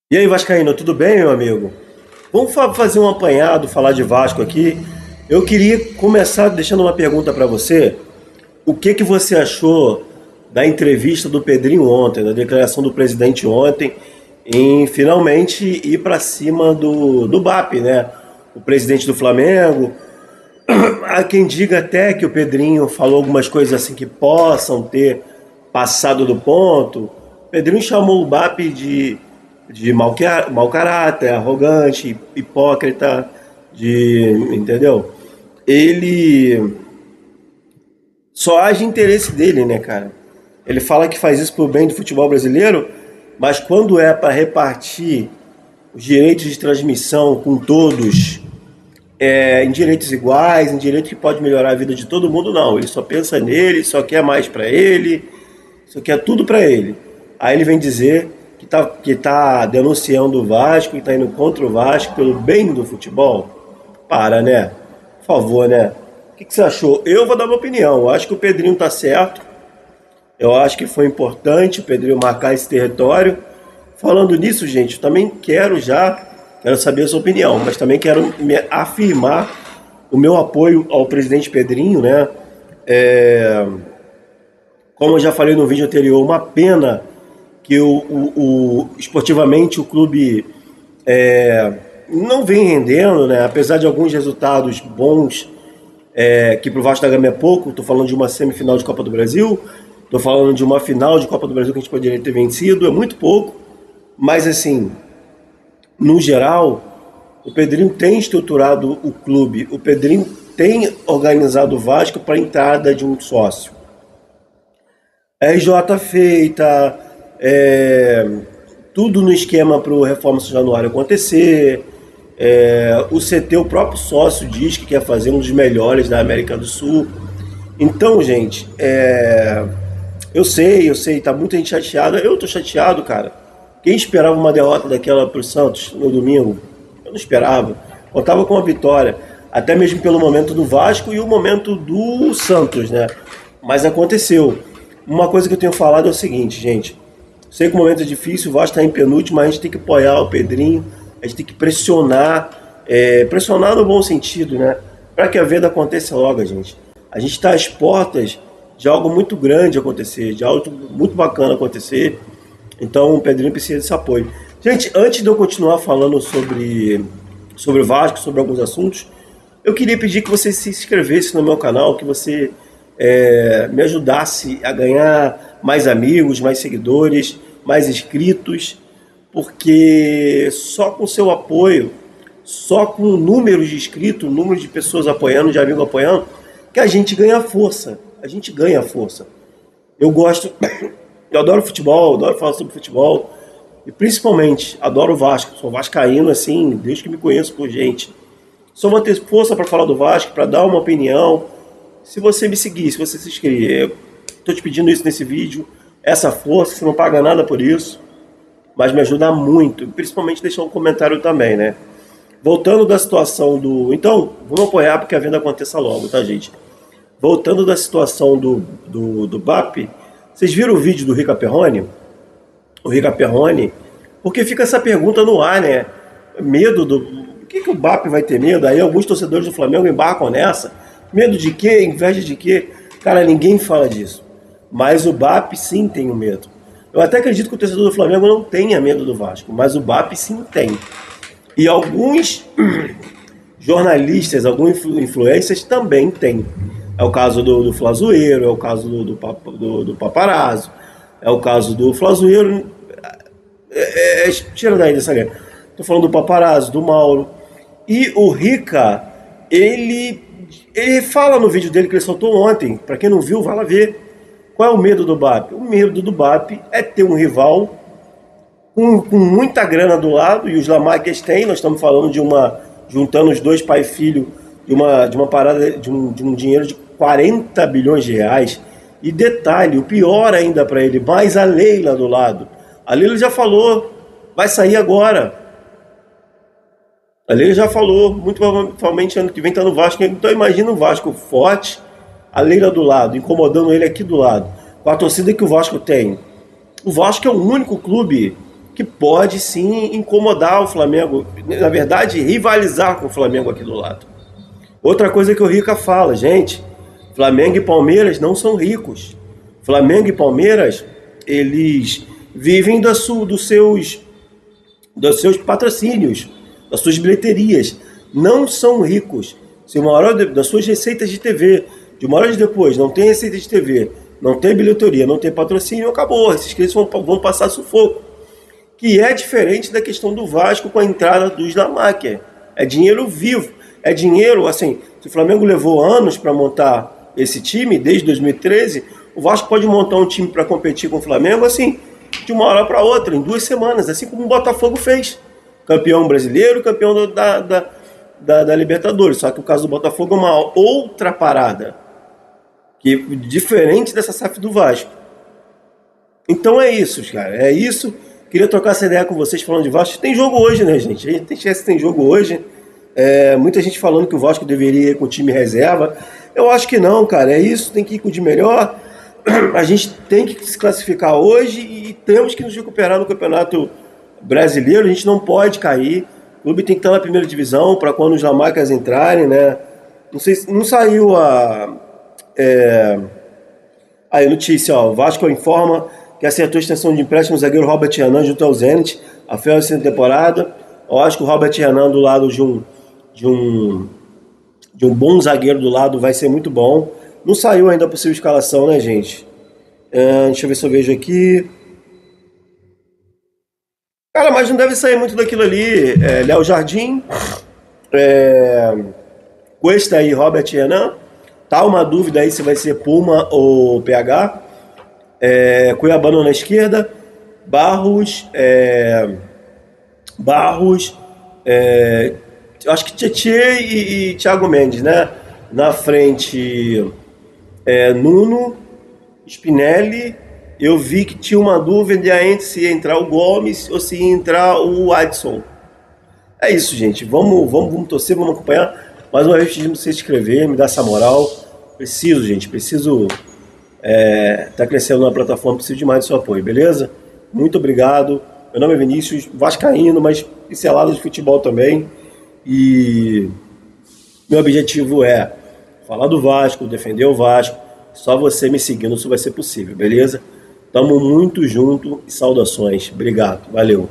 E aí, Vascaíno, tudo bem, meu amigo? Vamos fazer um apanhado, falar de Vasco aqui. Eu queria começar deixando uma pergunta para você. O que que você achou da entrevista do Pedrinho ontem, da declaração do presidente ontem, em finalmente ir para cima do BAP, né? O presidente do Flamengo. Há quem diga até que o Pedrinho falou algumas coisas assim que possam ter passado do ponto. O Pedrinho chamou o BAP de mau caráter, arrogante, hipócrita, entendeu? Ele só age em interesse dele, né, cara? Ele fala que faz isso pro bem do futebol brasileiro, mas quando é para repartir os direitos de transmissão com todos, em direitos iguais, em direito que pode melhorar a vida de todo mundo, não. Ele só pensa nele, só quer mais para ele, só quer tudo para ele. Aí ele vem dizer que tá denunciando o Vasco, que tá indo contra o Vasco pelo bem do futebol. Para, né? Por favor, né? O que você achou? Eu vou dar uma opinião. Eu acho que o Pedrinho tá certo. Eu acho que foi importante o Pedrinho marcar esse território. Falando nisso, gente, eu também quero saber a sua opinião, mas também quero me afirmar o meu apoio ao presidente Pedrinho, né? É, Como eu já falei no vídeo anterior, uma pena que esportivamente o clube não vem rendendo, né? Apesar de alguns resultados bons, que pro Vasco da Gama é pouco. Estou falando de uma semifinal de Copa do Brasil, estou falando de uma final de Copa do Brasil que a gente poderia ter vencido, é muito pouco, mas assim, no geral, o Pedrinho tem estruturado o clube, o Pedrinho tem organizado o Vasco para a entrada de um sócio. RJ feita, tudo no esquema para o Reforma São Januário acontecer. O CT, o próprio sócio, diz que quer fazer um dos melhores da América do Sul. Então, gente, eu sei, tá muita gente chateada. Eu tô chateado, cara. Quem esperava uma derrota daquela pro Santos no domingo? Eu não esperava. Contava com a vitória. Até mesmo pelo momento do Vasco e o momento do Santos, né? Mas aconteceu. Uma coisa que eu tenho falado é o seguinte, gente. Sei que o momento é difícil, o Vasco está em penúltimo, mas a gente tem que apoiar o Pedrinho, a gente tem que pressionar, pressionar no bom sentido, né? Para que a venda aconteça logo, gente. A gente está às portas de algo muito grande acontecer, de algo muito bacana acontecer. Então o Pedrinho precisa desse apoio. Gente, antes de eu continuar falando sobre o Vasco, sobre alguns assuntos, eu queria pedir que você se inscrevesse no meu canal, que você me ajudasse a ganhar mais amigos, mais seguidores, mais inscritos, porque só com seu apoio, só com o número de inscritos, o número de pessoas apoiando, de amigos apoiando, que a gente ganha força. A gente ganha força. Eu gosto, eu adoro futebol, adoro falar sobre futebol, e principalmente adoro o Vasco. Sou vascaíno assim, desde que me conheço por gente. Só vou ter força para falar do Vasco, para dar uma opinião. Se você me seguir, se você se inscrever, estou te pedindo isso nesse vídeo, essa força, você não paga nada por isso, mas me ajuda muito, principalmente deixar um comentário também, né? Voltando da situação do... Então, vamos apoiar porque a venda aconteça logo, tá, gente? Voltando da situação do BAP, vocês viram o vídeo do Rica Perrone? O Rica Perrone, porque fica essa pergunta no ar, né? Medo do... O que o BAP vai ter medo? Aí alguns torcedores do Flamengo embarcam nessa. Medo de quê? Inveja de quê? Cara, ninguém fala disso. Mas o BAP sim tem o medo. Eu até acredito que o torcedor do Flamengo não tenha medo do Vasco, mas o BAP sim tem. E alguns jornalistas, alguns influencers também têm. É o caso do Flazoeiro, é o caso do Paparazzo, é o caso do Flazoeiro. Tira daí dessa linha. Tô falando do Paparazzo, do Mauro. E o Rica, ele fala no vídeo dele que ele soltou ontem. Para quem não viu, vai lá ver. Qual é o medo do BAP? O medo do BAP é ter um rival com muita grana do lado, e os Lamarques têm. Nós estamos falando juntando os dois, pai e filho, de uma parada de um dinheiro de 40 bilhões de reais. E detalhe, o pior ainda para ele, mais a Leila do lado. A Leila já falou, vai sair agora. A Leila já falou, muito provavelmente ano que vem está no Vasco. Então imagina o Vasco forte, a Leila do lado, incomodando ele aqui do lado, com a torcida que o Vasco tem. O Vasco é o único clube que pode sim incomodar o Flamengo, na verdade, rivalizar com o Flamengo aqui do lado. Outra coisa que o Rica fala, gente, Flamengo e Palmeiras não são ricos. Flamengo e Palmeiras, eles vivem dos seus patrocínios, das suas bilheterias. Não são ricos. Se uma hora das suas receitas de TV, de uma hora depois, não tem receita de TV, não tem bilheteria, não tem patrocínio, acabou. Esses clientes vão passar sufoco. Que é diferente da questão do Vasco com a entrada do Slamacher. É dinheiro vivo. É dinheiro, assim, se o Flamengo levou anos para montar esse time, desde 2013, o Vasco pode montar um time para competir com o Flamengo, assim, de uma hora para outra, em 2 semanas, assim como o Botafogo fez. Campeão brasileiro, campeão da Libertadores. Só que o caso do Botafogo é uma outra parada, que diferente dessa SAF do Vasco. Então é isso, cara, é isso. Queria trocar essa ideia com vocês falando de Vasco. Tem jogo hoje, né, gente? A gente esquece que tem jogo hoje. Muita gente falando que o Vasco deveria ir com o time reserva. Eu acho que não, cara. É isso, tem que ir com o de melhor. A gente tem que se classificar hoje e temos que nos recuperar no Campeonato Brasileiro. A gente não pode cair. O clube tem que estar na primeira divisão para quando os Lamacas entrarem, né? Não sei, não saiu a notícia, ó. O Vasco informa que acertou a extensão de empréstimo do zagueiro Robert Renan junto ao Zenit, a final da temporada. Eu acho que o Robert Renan do lado de um bom zagueiro do lado vai ser muito bom. Não saiu ainda a possível escalação, né, gente? Deixa eu ver se eu vejo aqui. Cara, mas não deve sair muito daquilo ali. Léo Jardim, Cuesta e Robert Renan. Tá uma dúvida aí se vai ser Puma ou PH. Cuiabano na esquerda, Barros, acho que Tietê e Thiago Mendes, né? Na frente, Nuno, Spinelli. Eu vi que tinha uma dúvida entre se ia entrar o Gomes ou se ia entrar o Adson. É isso, gente. Vamos torcer, vamos acompanhar. Mais uma vez pedimos você se inscrever, me dar essa moral. Preciso, gente, tá crescendo na plataforma, preciso demais do seu apoio, beleza? Muito obrigado. Meu nome é Vinícius, vascaíno, mas pincelado de futebol também. E meu objetivo é falar do Vasco, defender o Vasco. Só você me seguindo, isso vai ser possível, beleza? Tamo muito junto e saudações. Obrigado, valeu.